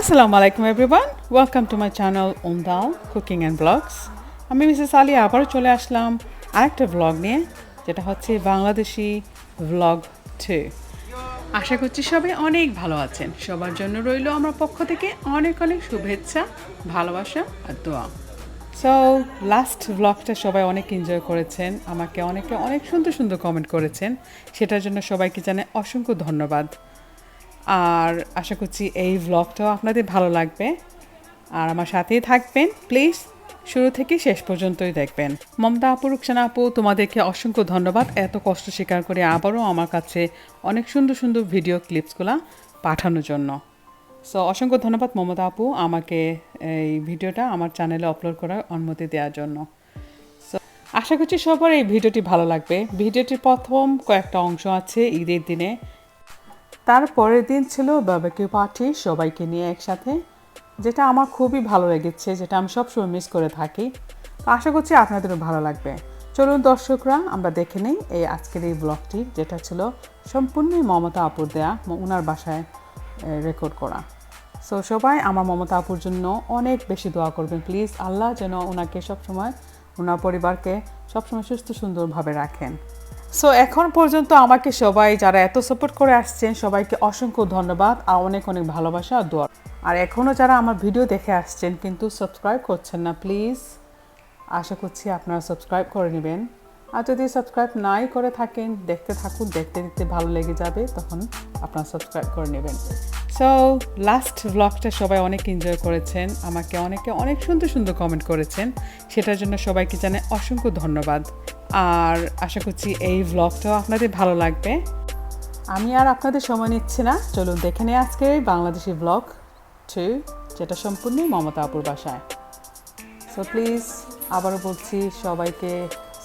Assalamu alaikum everyone. Welcome to my channel Undhal Cooking and Vlogs. আমি Mrs Ali আবারও চলে আসলাম আরেকটা ভ্লগ নিয়ে, যেটা হচ্ছে বাংলাদেশি ভ্লগ 2। আশা করছি সবাই অনেক ভালো আছেন। সবার জন্য রইল আমার পক্ষ থেকে অনেক অনেক শুভেচ্ছা, ভালোবাসা আর দোয়া। সো লাস্ট ভ্লগটা সবাই অনেক এনজয় করেছেন, আমাকে অনেকে অনেক সুন্দর সুন্দর কমেন্ট করেছেন, সেটার জন্য সবাইকে জানাই অসংখ্য ধন্যবাদ। আর আশা করছি এই ভ্লগটাও আপনাদের ভালো লাগবে, আর আমার সাথেই থাকবেন প্লিজ, শুরু থেকে শেষ পর্যন্তই দেখবেন। মমতা আপু, রুকসানা আপু, তোমাদেরকে অসংখ্য ধন্যবাদ এত কষ্ট স্বীকার করে আবারও আমার কাছে অনেক সুন্দর সুন্দর ভিডিও ক্লিপসগুলো পাঠানোর জন্য। সো অসংখ্য ধন্যবাদ মমতা আপু আমাকে এই ভিডিওটা আমার চ্যানেলে আপলোড করার অনুমতি দেওয়ার জন্য। সো আশা করছি সবার এই ভিডিওটি ভালো লাগবে। ভিডিওটির প্রথম কয়েকটা অংশ আছে ঈদের দিনে, তার পরের দিন ছিল বারবিকিউ পার্টি সবাইকে নিয়ে একসাথে, যেটা আমার খুবই ভালো লেগেছে, যেটা আমি সবসময় মিস করে থাকি। তো আশা করছি আপনাদেরও ভালো লাগবে। চলুন দর্শকরা আমরা দেখে নিই এই আজকের এই ব্লগটি, যেটা ছিল সম্পূর্ণই মমতা আপুর দেয়া, ওনার বাসায় রেকর্ড করা। সো সবাই আমার মমতা আপুর জন্য অনেক বেশি দোয়া করবেন প্লিজ। আল্লাহ যেন ওনাকে সবসময়, ওনার পরিবারকে সবসময় সুস্থ সুন্দরভাবে রাখেন। সো এখন পর্যন্ত আমাকে সবাই যারা এত সাপোর্ট করে আসছেন সবাইকে অসংখ্য ধন্যবাদ আর অনেক অনেক ভালোবাসা আর দোয়া। আর এখনও যারা আমার ভিডিও দেখে আসছেন কিন্তু সাবস্ক্রাইব করছেন না, প্লিজ আশা করছি আপনারা সাবস্ক্রাইব করে নেবেন। আর যদি সাবস্ক্রাইব নাই করে থাকেন, দেখতে থাকুন, দেখতে দেখতে ভালো লেগে যাবে, তখন আপনারা সাবস্ক্রাইব করে নেবেন। সো লাস্ট ভ্লগটা সবাই অনেক এনজয় করেছেন, আমাকে অনেকে অনেক সুন্দর সুন্দর কমেন্ট করেছেন, সেটার জন্য সবাইকে জানাই অসংখ্য ধন্যবাদ। আর আশা করছি এই ভ্লগটাও আপনাদের ভালো লাগবে। আমি আর আপনাদের সময় নিচ্ছি না, চলুন দেখে নিই আজকে বাংলাদেশি ভ্লগ 2, যেটা সম্পূর্ণই মমতা আপুর বাসায়। সো প্লিজ আবারও বলছি সবাইকে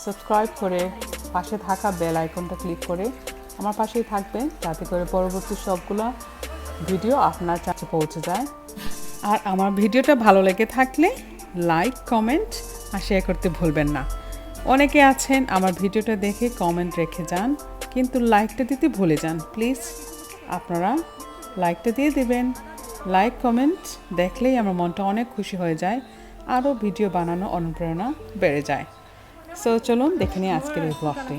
সাবস্ক্রাইব করে পাশে থাকা বেল আইকনটা ক্লিক করে আমার পাশেই থাকবেন, যাতে করে পরবর্তী সবগুলো ভিডিও আপনার কাছে পৌঁছে যায়। আর আমার ভিডিওটা ভালো লেগে থাকলে লাইক, কমেন্ট আর শেয়ার করতে ভুলবেন না। অনেকে আছেন আমার ভিডিওটা দেখে কমেন্ট রেখে যান, কিন্তু লাইকটা দিতে ভুলে যান। প্লিজ আপনারা লাইকটা দিয়ে দেবেন। লাইক কমেন্ট দেখলেই আমার মনটা অনেক খুশি হয়ে যায়, আরও ভিডিও বানানোর অনুপ্রেরণা বেড়ে যায়। সো চলুন দেখে নিই আজকের এই ব্লগটি।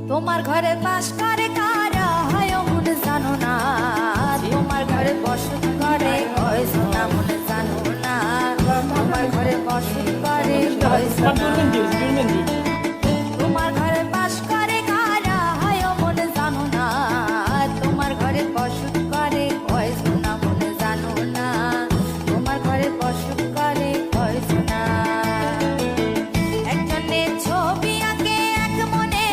তোমার ঘরে বাস করে কারা হয় মনে জানো না, তোমার ঘরে বসত করে কয় সোনা মনে জানো না, তোমার ঘরে বসত করে কয় সোনা, তোমার ঘরে বাস করে কারা হয় মনে জানো না, তোমার ঘরে বসত করে কয় সোনা মনে জানো না, তোমার ঘরে বসত করে কয় সোনা। একজনে ছবি আঁকে এক মনে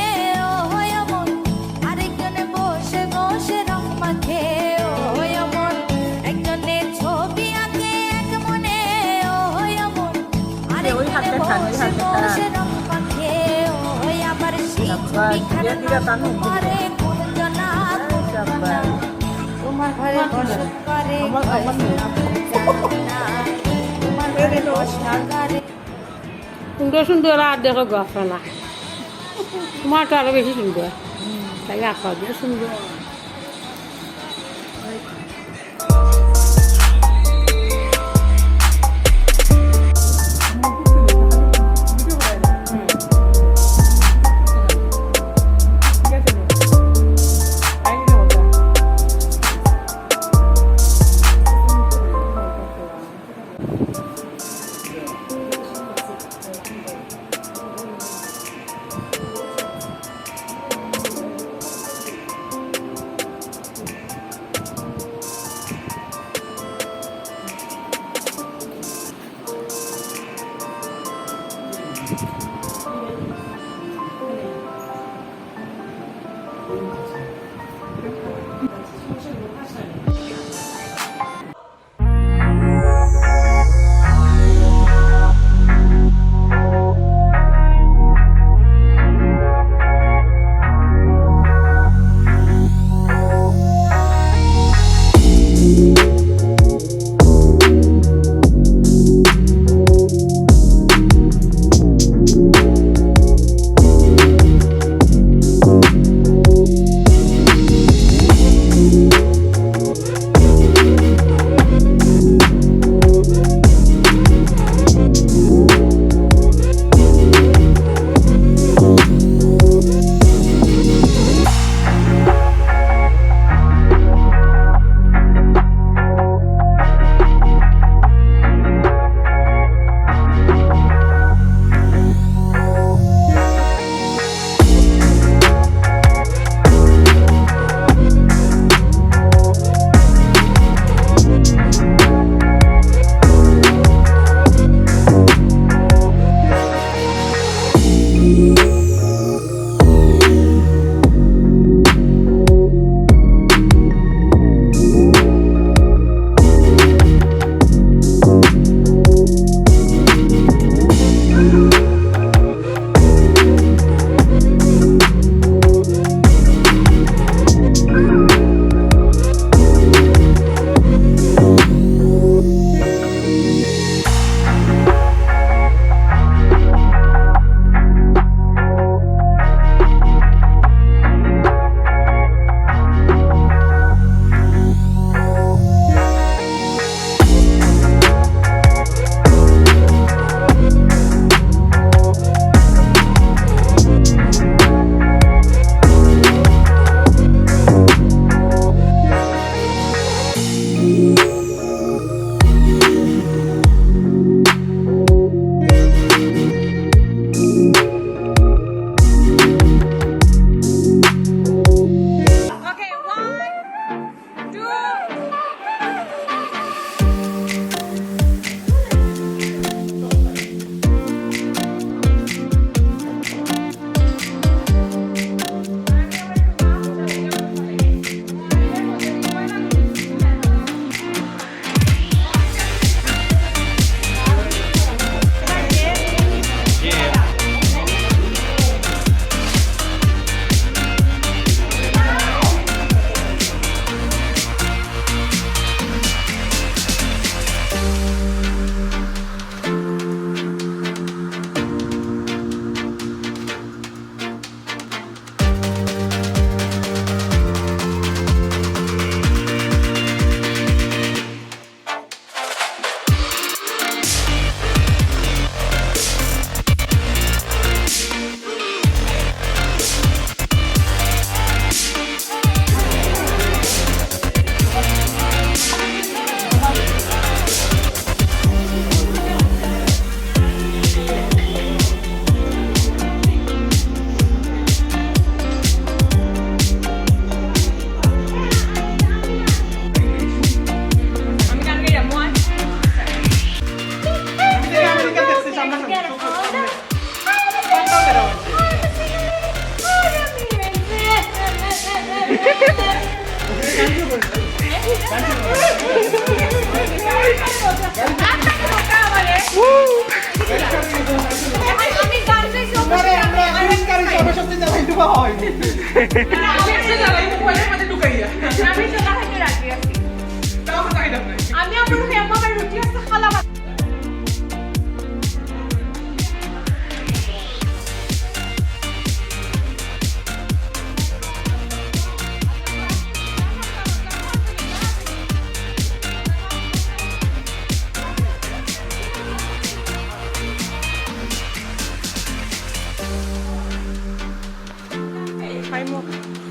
তোমার ঘরে বসত করে সুন্দর সুন্দর আর দেখো গাছপালা, তোমারটা আরো বেশি সুন্দর, তাই আঁকা দিয়ে সুন্দর।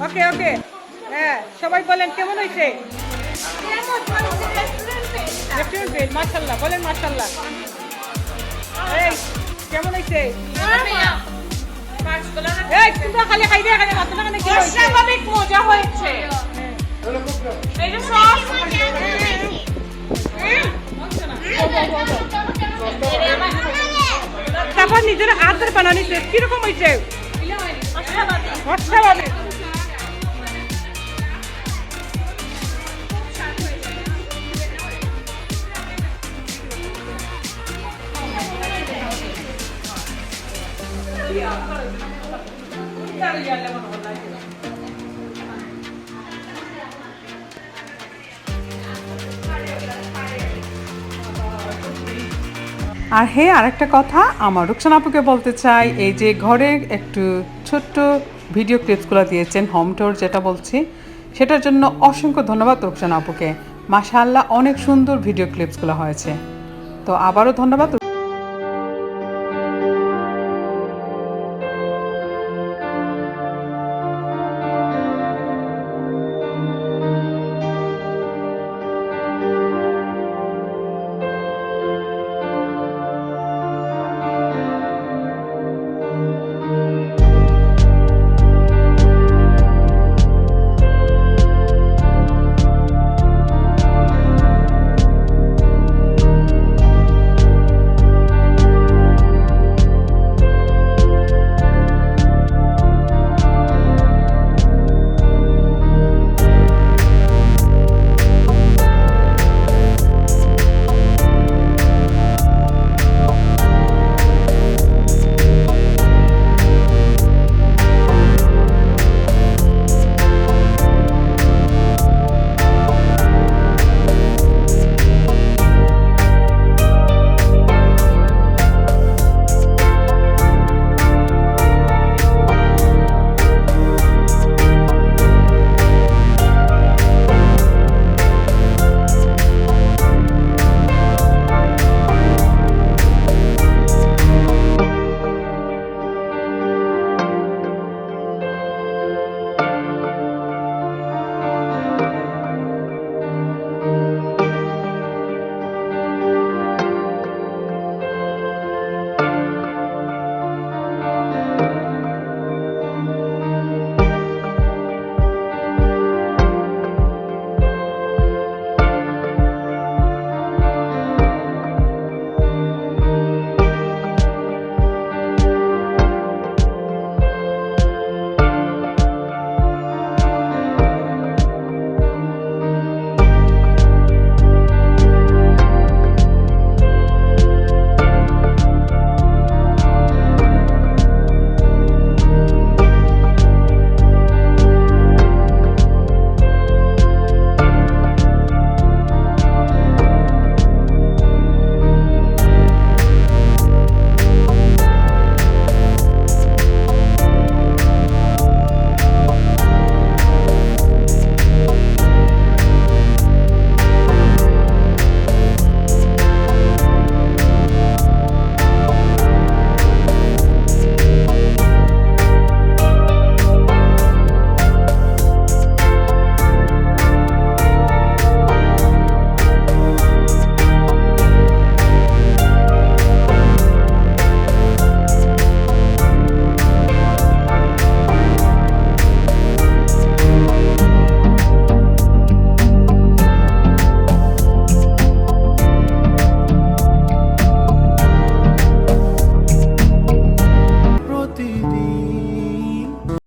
ওকে ওকে, হ্যাঁ সবাই বলেন কেমন হয়েছে? মাশাল্লাহ বলেন, মাশাল্লাহ। এই কেমন হয়েছে? এই তোমরা খালি খাইবে এখানে, মাত্র এখানে কি হয়েছে? অনেক মজা হয়েছে। এই যে সস তারপর নিজের হাতের বানানি কিরকম হয়েছে? অসাধারণ। আর হ্যাঁ, আরেকটা কথা আমার রুকসানা আপুকে বলতে চাই, এই যে ঘরের একটু ছোট্ট ভিডিও ক্লিপসগুলো দিয়েছেন, হোম ট্যুর যেটা বলছি, সেটার জন্য অসংখ্য ধন্যবাদ রুকসানা আপুকে। মাশাআল্লাহ অনেক সুন্দর ভিডিও ক্লিপসগুলো হয়েছে। তো আবারও ধন্যবাদ